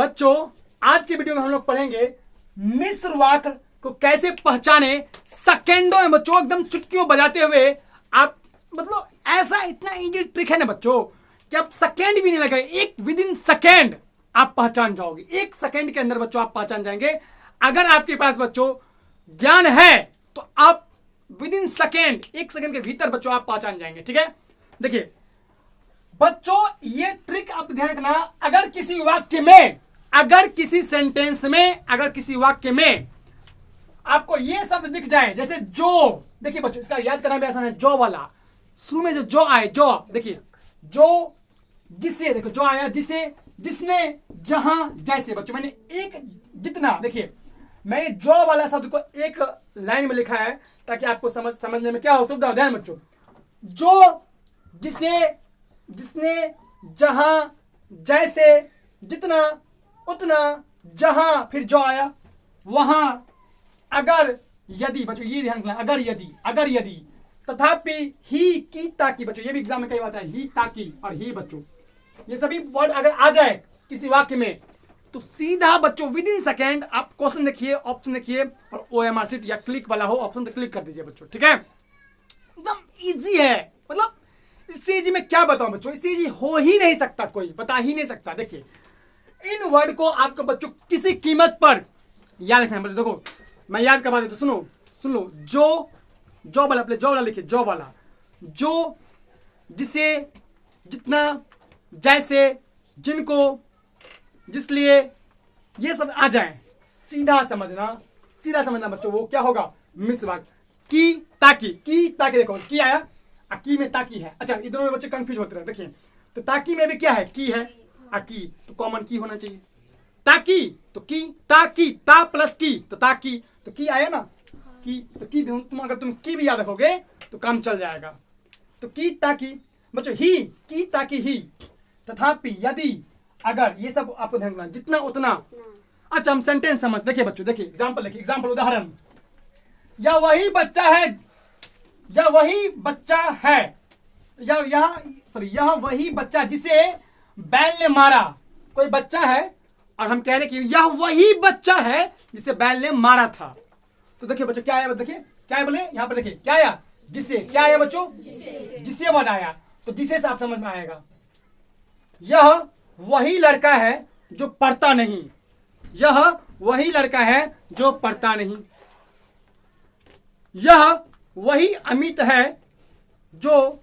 बच्चों आज के वीडियो में हम लोग पढ़ेंगे मिस्र वाक्य को कैसे पहचाने सेकेंडों में बच्चों, एकदम चुटकियों बजाते हुए। आप मतलब ऐसा इतना इजी ट्रिक है ना बच्चों कि आप सेकेंड भी नहीं लगे, एक विद इन सेकेंड आप पहचान जाओगे। एक सेकेंड के अंदर बच्चों आप पहचान जाएंगे। अगर आपके पास बच्चों ज्ञान है तो आप विद इन सेकेंड, एक सेकेंड के भीतर बच्चों आप पहचान जाएंगे। ठीक है, देखिए बच्चों ये ट्रिक आप ध्यान रखना। अगर किसी वाक्य में, अगर किसी सेंटेंस में, अगर किसी वाक्य में आपको ये शब्द दिख जाए, जैसे जो, देखिए बच्चों इसका याद करना भी आसान है। जो वाला शुरू में जो आए, जो देखिए जो, जिसे, देखो जो आया, जिसे, जिसने, जहां, जैसे। बच्चों मैंने एक, जितना, देखिए मैंने जो वाला शब्द को एक लाइन में लिखा है ताकि आपको समझने में क्या हो सुविधा हो। ध्यान बच्चों, जो, जिसे, जिसने, जहां, जैसे, जितना, उतना, जहां, फिर जो आया, वहां, अगर, यदि। बच्चों ये ध्यान रखना, अगर, यदि, अगर, यदि, तथापि, ही, की, ताकि। बच्चों ये भी एग्जाम में कई बात है, ही, ताकि और ही। बच्चों ये सभी वर्ड अगर आ जाए किसी वाक्य में तो सीधा बच्चों विद इन सेकेंड आप क्वेश्चन देखिए, ऑप्शन देखिए और OMR शीट या क्लिक वाला हो ऑप्शन तो क्लिक कर दीजिए बच्चों। ठीक है, एकदम इजी है। मतलब इससे इजी मैं क्या बताऊं बच्चों, इससे इजी हो ही नहीं सकता, कोई बता ही नहीं सकता। देखिए इन वर्ड को आपको बच्चों किसी कीमत पर याद रखना है। देखो मैं याद करवा देता, सुनो सुन लो। जो वाला, जो वाला लिखिए, जो वाला, जो, जिसे, जितना, जैसे, जिनको, जिसलिए, ये सब आ जाए सीधा समझना, सीधा समझना बच्चों वो क्या होगा, मिस्र वाक्य। की, ताकि, की, ताकि। देखो की आया, की में ताकि है। अच्छा ये दोनों में बच्चे कंफ्यूज होते रहे। देखिए तो ताकि में भी क्या है, की है, की तो कॉमन की होना चाहिए। ताकि तो की, ताकि, ता प्लस की तो ताकि, तो की आया ना, की तो की। तुम अगर तुम की भी याद रखोगे तो काम चल जाएगा। तो की, ताकि। बच्चों ही, की, ताकि, ही, तथापि, यदि, अगर, ये सब आपको ध्यान रखना, जितना, उतना। अच्छा हम सेंटेंस समझ, देखिए बच्चों, देखिए एग्जांपल, देखिए एग्जांपल, उदाहरण। यह वही बच्चा है, यह वही बच्चा है, यह वही बच्चा जिसे बैल ने मारा। कोई बच्चा है और हम कह रहे कि यह वही बच्चा है जिसे बैल ने मारा था। तो देखिए बच्चों क्या आया, देखिए क्या है, बोले यहां पर देखिए क्या आया, जिसे। क्या आया बच्चों, जिसे वर्ड आया। तो जिसे से आप समझ में आएगा यह वही लड़का है जो पढ़ता नहीं, यह वही लड़का है जो पढ़ता नहीं, यह वही अमित है जो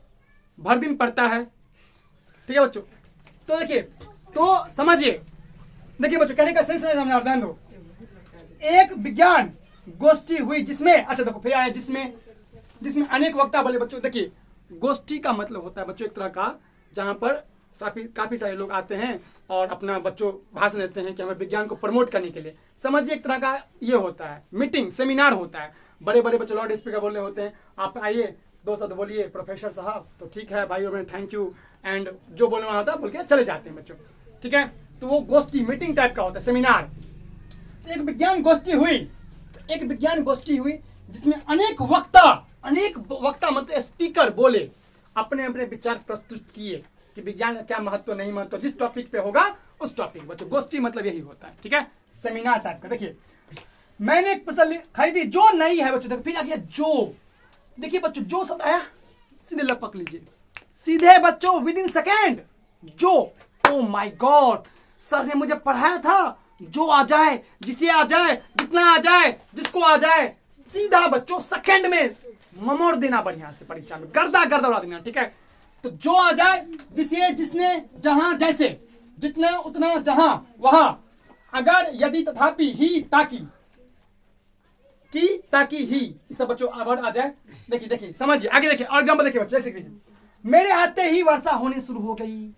भर दिन पढ़ता है। ठीक है बच्चों, तो देखिए, तो समझिए, देखिए बच्चों कहने का सेंस समझ, ध्यान दो। एक विज्ञान गोष्ठी हुई जिसमें, अच्छा देखो फिर आया जिसमें, जिसमें अनेक वक्ता बोले। बच्चों देखिए गोष्ठी का मतलब होता है बच्चों एक तरह का जहां पर काफी सारे लोग आते हैं और अपना बच्चों भाषण देते हैं कि हमें विज्ञान को प्रमोट करने के लिए। समझिए एक तरह का ये होता है मीटिंग, सेमिनार होता है। बड़े बड़े बच्चों लाउड स्पीकर बोल रहे होते हैं, आप आइए दो शब्द बोलिए प्रोफेसर साहब, तो ठीक है भाई और थैंक यू एंड जो बोलने वाला होता है बोल के चले जाते हैं बच्चों। ठीक है, तो वो गोष्ठी मीटिंग टाइप का होता है, सेमिनार। तो एक विज्ञान गोष्ठी हुई, तो एक विज्ञान गोष्ठी हुई जिसमें अनेक वक्ता मतलब स्पीकर बोले, अपने अपने विचार प्रस्तुत किए कि विज्ञान का क्या महत्व, नहीं महत्व, जिस टॉपिक पे होगा उस टॉपिक। बच्चों गोष्ठी मतलब यही होता है। ठीक है, सेमिनार टाइप का। देखिए मैंने एक फसल खरीदी जो नई है बच्चों। देखो फिर आ गया जो, देखिए बच्चों जो सब आया सीधे लपक लीजिए, सीधे बच्चों विद इन सेकेंड जो। ओ माय गॉड, सर ने मुझे पढ़ाया था जो आ जाए, जिसे आ जाए, जितना आ जाए, जिसको आ जाए, सीधा बच्चों सेकेंड में ममोड़ देना बढ़िया से, परीक्षा में गर्दा गर्दा उड़ा देना। ठीक है, तो जो आ जाए, जिसे, जिसने, जहां, जैसे, जितना, उतना, जहां, वहां, अगर, यदि, तथापि, ही, ताकि, की, ताकि, ही, इस सब बच्चों वर्ड आ जाए। देखिए देखिए समझिए आगे, देखिए और एग्जांपल देखिए बच्चों, जैसे देखिए मेरे आते ही वर्षा होने शुरू हो गई,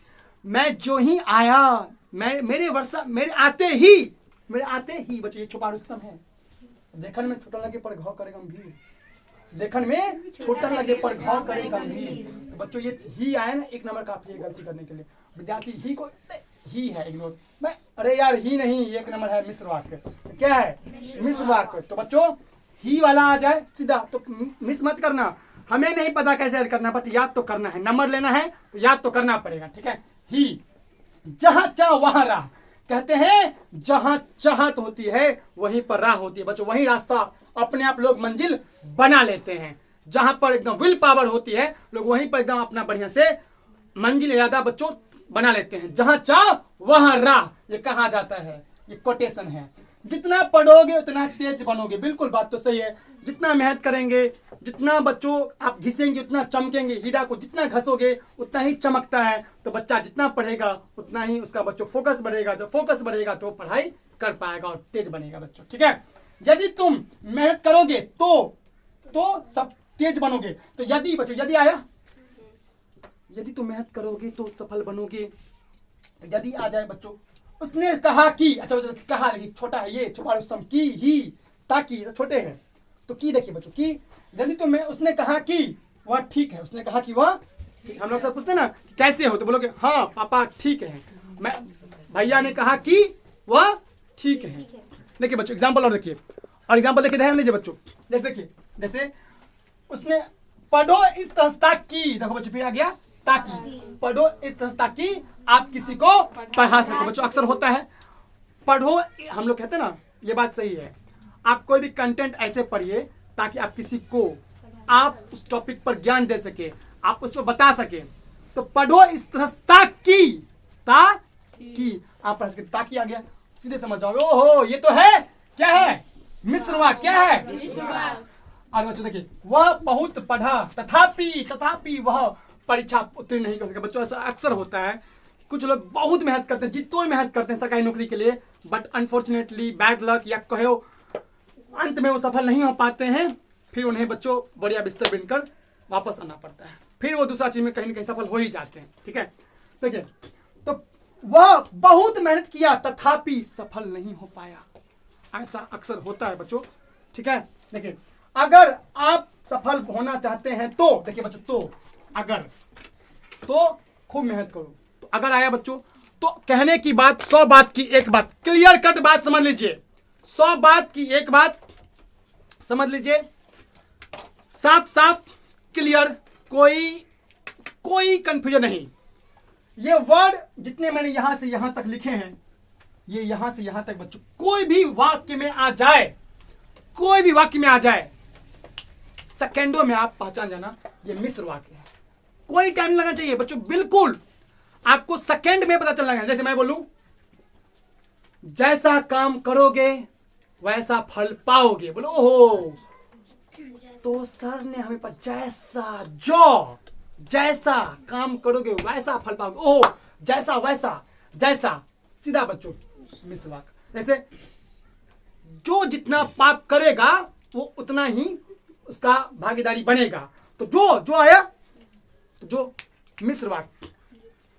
मैं जो ही आया, मेरे आते ही बच्चों ये छुपा रुस्तम है। देखन में छोटा लगे पर घाव करे गंभीर, देखन में छोटा लगे पर घाव करे गंभीर। तो बच्चों ये ही आया ना, एक नंबर काफी है गलती करने के लिए। विद्यार्थी ही को ही है इग्नोर, मैं अरे यार ही नहीं, एक नंबर है मिस्र वाक्य। क्या है, मिस्र वाक्य। तो बच्चों ही वाला आ जाए सीधा, तो मिस मत करना। हमें नहीं पता कैसे याद करना, बट याद तो करना है, नंबर लेना है तो याद तो करना पड़ेगा। ठीक है, ही, जहां चाह वहां रहा, कहते हैं जहां चाहत होती है वहीं पर राह होती है बच्चों, वही रास्ता अपने आप लोग मंजिल बना लेते हैं। जहां पर एकदम विल पावर होती है लोग वहीं पर एकदम अपना बढ़िया से मंजिल इरादा बच्चों बना लेते हैं। जहां चाह वहां राह, ये कहा जाता है, ये कोटेशन है। जितना पढ़ोगे उतना तेज बनोगे, बिल्कुल बात तो सही है। जितना मेहनत करेंगे, जितना बच्चों आप घिसेंगे उतना चमकेंगे। हीरा को जितना घसोगे उतना ही चमकता है। तो बच्चा जितना पढ़ेगा उतना ही उसका बच्चों फोकस बढ़ेगा। जब फोकस बढ़ेगा तो पढ़ाई कर पाएगा और तेज बनेगा बच्चों, ठीक है। यदि तुम मेहनत करोगे तो सब तेज बनोगे। तो यदि बच्चों, यदि आया, यदि तुम मेहनत करोगे तो सफल बनोगे। तो यदि आ जाए बच्चों, उसने कहा कि, अच्छा बच्चों कहा, लेकिन छोटा है ये, छुपा रुस्तम की ही ताकि, तो छोटे हैं तो की देखिए बच्चों की। यदि तुम उसने कहा कि वह ठीक है, उसने कहा कि वह, हम लोग सब पूछते ना कैसे हो, तो बोलोगे हाँ पापा ठीक है। मैं, भैया ने कहा कि वह ठीक है। देखिए बच्चों एग्जाम्पल और देखिए, और एग्जाम्पल देखिए, ध्यान दीजिए बच्चों। जैसे देखिए, जैसे उसने पढ़ो इस तरह की, देखो बच्चों फिर आ गया ताकि, पढ़ो इस तरह ताकि आप किसी को पढ़ा सको। बच्चों अक्सर होता है पढ़ो, हम लोग कहते हैं ना, ये बात सही है। आप कोई भी कंटेंट ऐसे पढ़िए ताकि आप किसी को, आप उस टॉपिक पर ज्ञान दे सके, आप उस पर बता सके। तो पढ़ो इस तरह ताकि आप पढ़ सके। ताकि आ गया, सीधे समझ जाओगे, ओहो ये तो है, क्या है, मिश्रवा, क्या है, और बच्चों देखिए, वह बहुत पढ़ा तथापि वह परीक्षा उत्तीर्ण नहीं कर सके। बच्चों ऐसा अक्सर होता है, कुछ लोग बहुत मेहनत करते हैं, जितनी मेहनत करते हैं सरकारी नौकरी के लिए, बट अनफॉर्चुनेटली बैड लक या कहो अंत में वो सफल नहीं हो पाते हैं। फिर उन्हें बच्चों बढ़िया बिस्तर बिनकर वापस आना पड़ता है। फिर वो दूसरा चीज में कहीं ना कहीं सफल हो ही जाते हैं, ठीक है। देखिए, तो वह बहुत मेहनत किया तथापि सफल नहीं हो पाया, ऐसा अक्सर होता है बच्चों, ठीक है। देखिए, अगर आप सफल होना चाहते हैं तो देखिए बच्चों, तो अगर, तो खूब मेहनत करो। तो अगर आया बच्चों, तो कहने की बात 100 बात की एक बात, क्लियर कट बात समझ लीजिए। 100 बात की एक बात समझ लीजिए, साफ साफ क्लियर, कोई कंफ्यूजन नहीं। ये वर्ड जितने मैंने यहां से यहां तक लिखे हैं, ये यहां से यहां तक बच्चों, कोई भी वाक्य में आ जाए, कोई भी वाक्य में आ जाए, सेकेंडों में आप पहचान जाना ये मिश्र वाक्य है। कोई टाइम लगना चाहिए बच्चों, बिल्कुल आपको सेकंड में पता चलना है। जैसे मैं बोलूं, जैसा काम करोगे वैसा फल पाओगे, बोलो ओहो, तो सर ने हमें जैसा काम करोगे वैसा फल पाओगे, ओहो जैसा वैसा जैसा, सीधा बच्चों मिश्र वाक्य। जैसे जो जितना पाप करेगा वो उतना ही उसका भागीदारी बनेगा। तो जो आया, तो जो मिश्र वाक्य,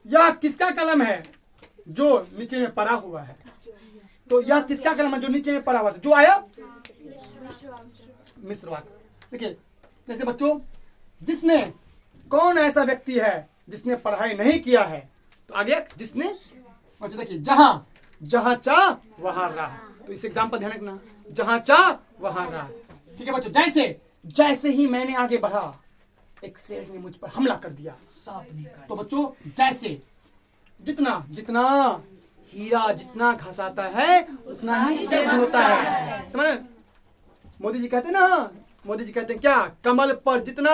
यह किसका कलम है, जो नीचे में पड़ा हुआ है। तो यह किसका कलम है, जो नीचे में पड़ा हुआ था, जो आया मिश्र वाक्य। देखिए, जैसे बच्चों, जिसने, कौन ऐसा व्यक्ति है जिसने पढ़ाई नहीं किया है, तो आगे जिसने, बच्चों देखिए, जहां चाह वहां राह। तो इस एग्जाम्पल ध्यान रखना, जहां चाह वहां राह, ठीक है बच्चों। जैसे ही मैंने आगे बढ़ा, एक शेर ने मुझ पर हमला कर दिया। तो बच्चों, जैसे जितना हीरा जितना घसाता है उतना ही तेज होता है, समझ। मोदी जी कहते हैं क्या, कमल पर जितना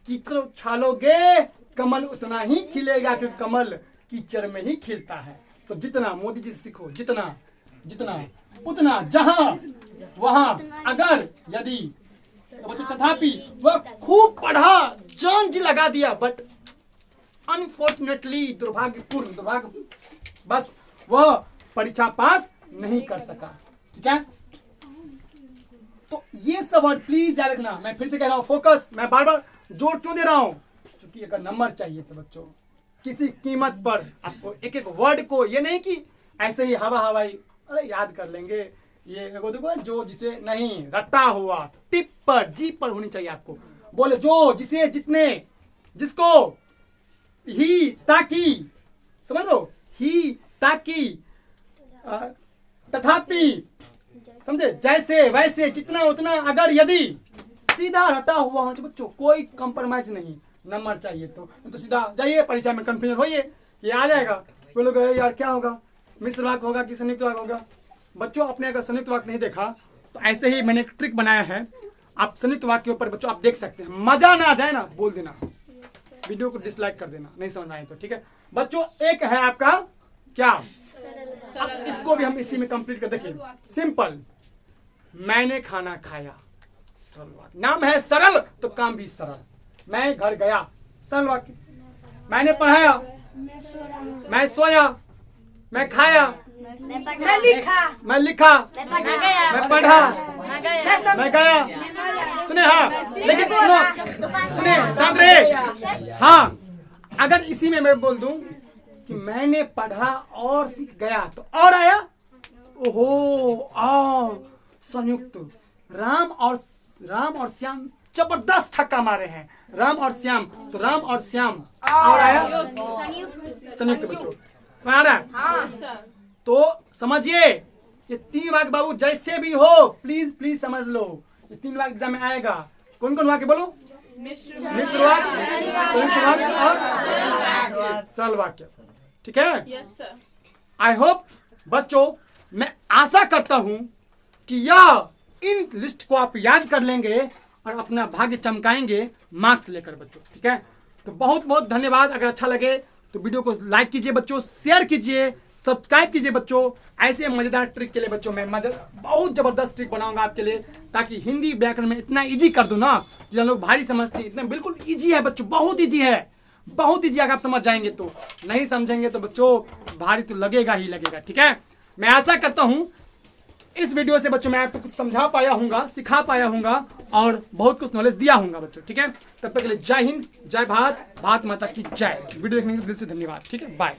कीचड़ उछालोगे कमल उतना ही खिलेगा, क्योंकि कमल कीचड़ में ही खिलता है। तो जितना, मोदी जी से सीखो, जितना उतना, जहां वहां, अगर, यदि, तो बच्चों तथापि वह खूब पढ़ा, जान जी लगा दिया, बट अनफॉर्चुनेटली, दुर्भाग्य बस वह परीक्षा पास नहीं कर सका, ठीक है। तो ये सब वर्ड प्लीज याद रखना। मैं फिर से कह रहा हूं, फोकस, मैं बार बार जोर क्यों दे रहा हूं, क्योंकि अगर नंबर चाहिए तो बच्चों किसी कीमत पर आपको एक एक वर्ड को, ये नहीं कि ऐसे ही हवाई अरे याद कर लेंगे, ये देखो जो जिसे नहीं, रटा हुआ टिप पर, जी पर होनी चाहिए आपको। बोले जो, जिसे, जितने, जिसको, ही ताकि, समझ लो, ही ताकि, तथापि, समझे, जैसे वैसे, जितना उतना, अगर, यदि, सीधा रटा हुआ हो बच्चों, कोई कंप्रोमाइज नहीं। नंबर चाहिए तो सीधा जाइए परीक्षा में, कंफ्यूजन होइए, ये आ जाएगा, बोलोगे यार क्या होगा, मिश्र वाक्य होगा कि संयुक्त वाक्य होगा? बच्चों आपने अगर संयुक्त वाक्य नहीं देखा तो ऐसे ही मैंने एक ट्रिक बनाया है, आप संयुक्त वाक्य के ऊपर बच्चों आप देख सकते हैं। मजा ना आ जाए ना बोल देना, वीडियो को डिसलाइक कर देना, नहीं समझ में आए तो ठीक है बच्चों। एक है आपका क्या, अब इसको भी हम इसी में कंप्लीट कर देखिए। सिंपल, मैंने खाना खाया, सरल वाक्य। नाम है सरल तो काम भी सरल। मैं घर गया, सरल वाक्य। मैंने पढ़ाया, मैं सोया, मैं खाया, मैं लिखा, मैं लिखा, मैं मैं पढ़ा, मैं मैं गया। सुने हाँ, लेकिन सुनो, सुने शांत रहे। हाँ, अगर इसी में मैं बोल दूं कि मैंने पढ़ा और सीख गया तो और आया, ओहो और संयुक्त। राम और श्याम जबरदस्त छक्का मारे हैं, राम और श्याम, तो राम और श्याम और आया संयुक्त। बच्चों समझ आ रहा है? तो समझिए ये 3 वाक्य बाबू जैसे भी हो प्लीज प्लीज समझ लो, ये 3 वाक्य एग्जाम में आएगा। कौन कौन वाक्य बोलो? मिश्र वाक्य, संयुक्त वाक्य और सरल वाक्य, ठीक है। आई होप बच्चों, मैं आशा करता हूं कि यह इन लिस्ट को आप याद कर लेंगे और अपना भाग्य चमकाएंगे मार्क्स लेकर बच्चों, ठीक है। तो बहुत बहुत धन्यवाद। अगर अच्छा लगे तो वीडियो को लाइक कीजिए बच्चों, शेयर कीजिए, सब्सक्राइब कीजिए बच्चों। ऐसे मजेदार ट्रिक के लिए बच्चों मैं बहुत जबरदस्त ट्रिक बनाऊंगा आपके लिए, ताकि हिंदी व्याकरण में इतना इजी कर दूं ना कि हम लोग भारी समझते हैं, इतना बिल्कुल इजी है बच्चों, बहुत इजी है, बहुत इजी। अगर आप समझ जाएंगे तो, नहीं समझेंगे तो बच्चों भारी तो लगेगा ही लगेगा, ठीक है। मैं आशा करता हूं इस वीडियो से बच्चों मैं आपको कुछ समझा पाया हूंगा, सिखा पाया हूंगा और बहुत कुछ नॉलेज दिया हूंगा बच्चों, ठीक है। तब तक के लिए जय हिंद, जय भारत, भारत माता की जय। वीडियो देखने के लिए दिल से धन्यवाद, ठीक है, बाय।